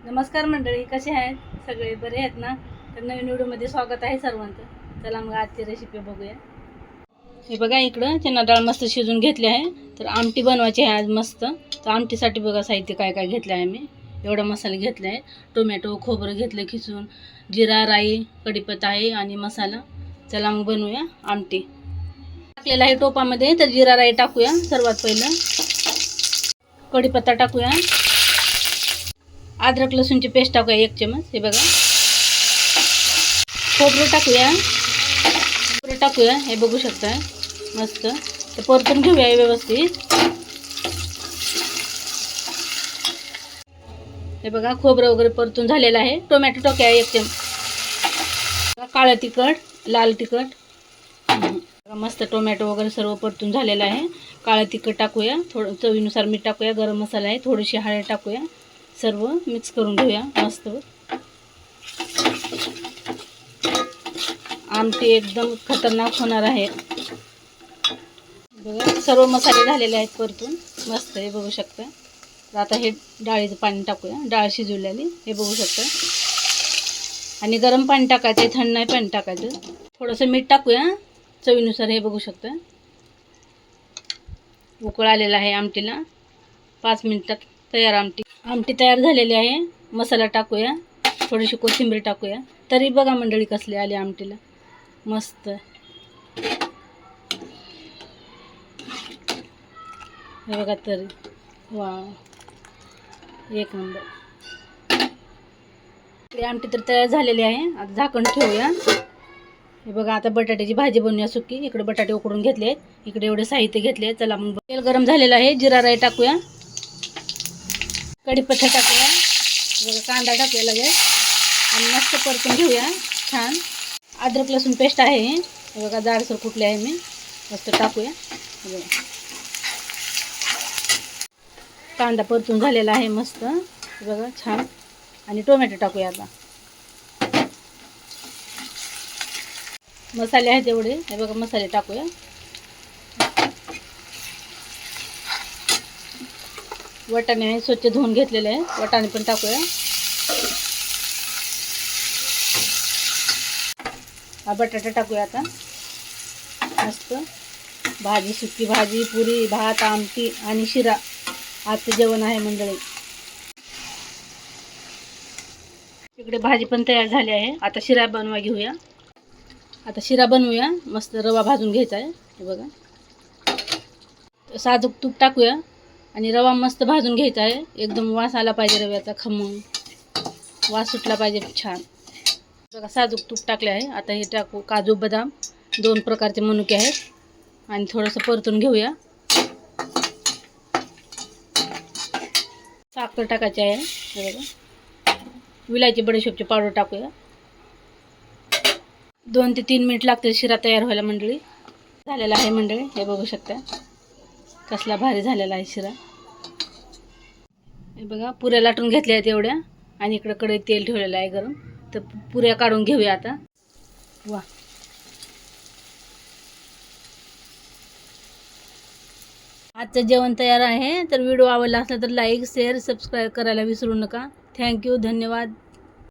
नमस्कार मंडळी, कसे आहेत सगळे? बरे आहेत ना? तर नवीन व्हिडिओमध्ये स्वागत आहे सर्वांचं. चला मग आजची रेसिपी बघूया. हे बघा, इकडं चणा डाळ मस्त शिजून घेतली आहे. तर आमटी बनवायची आहे आज मस्त. तर आमटीसाठी बघा साहित्य काय काय घेतलं आहे मी. एवढा मसाले घेतले आहे. टोमॅटो, खोबरं घेतलं खिसून, जिरा, राई, कढीपत्ता आहे आणि मसाला. चला मग बनवूया आमटी. टाकलेला आहे टोपामध्ये. तर जिरा राई टाकूया सर्वात पहिलं. कढीपत्ता टाकूया. अद्रक लसूणची पेस्ट टाकूया 1 चमच. हे बघा, खोबरं टाकूया. खोबरं टाकूया, हे बघू शकता मस्त. तर परतून घेऊया व्यवस्थित. हे बघा, खोबरं वगैरे परतून झालेलं आहे. टोमॅटो टाकूया 1 चमच. काळं तिखट, लाल तिखट. मस्त टोमॅटो वगैरे सर्व परतून झालेलं आहे. काळं तिखट टाकूया, थोडं चवीनुसार मीठ टाकूया, गरम मसाला आहे, थोडीशी हळद टाकूया. सर्व मिक्स करून घेऊया मस्त. आमटी एकदम खतरनाक होणार आहे. बघा, सर्व मसाले झालेले आहेत परतून मस्त. हे बघू शकता. तर आता हे डाळीचं पाणी टाकूया. डाळ शिजवलेली हे बघू शकता. आणि गरम पाणी टाकायचं, थंड नाही पाणी टाकायचं. थोडंसं मीठ टाकूया चवीनुसार. हे बघू शकता. उकळ आलेला आहे आमटीला. 5 मिनिटात तयार आमटी तयार झालेली आहे. मसाला टाकूया, थोडीशी कोथिंबीर टाकूया. तरी बघा मंडळी कसली आली आमटीला मस्त. हे बघा तरी, वा, एक नंबर. आमटी तर तयार झालेली आहे. आता झाकण ठेवूया. हे बघा, आता बटाट्याची भाजी बनवूया सुकी. इकडे बटाटे उकडून घेतले आहेत, इकडे एवढे साहित्य घेतले. चला मग तेल गरम झालेलं आहे. जिरा राई टाकूया, कढीपत्ता टाकूया, बघा कांदा टाकूया लगेच आणि मस्त परतून घेऊया छान. अद्रक लसूण पेस्ट आहे हे बघा, जाडसर कुठले आहे मी. मस्त टाकूया. बघा, कांदा परतून झालेला आहे मस्त. बघा छान. आणि टोमॅटो टाकूया आता. मसाले आहेत एवढे. हे बघा, मसाले टाकूया. वाटाणे आहे, स्वच्छ धुवून घेतलेले आहे. वाटाणे पण टाकूया. हा बटाटा टाकूया आता मस्त. भाजी, सुकी भाजी, पुरी, भात, आमटी आणि शिरा. आजचं जेवण आहे मंडळी. इकडे भाजी पण तयार झाली आहे. आता शिरा बनवा घेऊया. आता शिरा बनवूया मस्त. रवा भाजून घ्यायचा आहे. हे बघा, साजूक तूप टाकूया आणि रवा मस्त भाजून घ्यायचा आहे. एकदम वास आला पाहिजे रव्याचा, खमंग वास सुटला पाहिजे छान. बघा, साजूक तूप टाकले आहे. आता हे टाकू काजू बदाम, 2 प्रकारचे मनुके आहेत आणि थोडंसं परतून घेऊया. साखर टाकायची आहे. हे बघा, विलायची बडीशेपची पावडर टाकूया. 2 ते 3 मिनिट लागतील शिरा तयार व्हायला मंडळी. झालेला आहे मंडळी. हे बघू शकता कसला भारी झालेला आहे शिरा. हे बघा, पुऱ्या लाटून घेतल्या आहेत एवढ्या आणि इकडं कढईत तेल ठेवलेलं आहे गरम. तर पुऱ्या काढून घेऊया आता. वा, आजचं जेवण तयार आहे. तर व्हिडिओ आवडला असला तर लाईक, शेअर, सबस्क्राईब करायला विसरू नका. थँक्यू, धन्यवाद.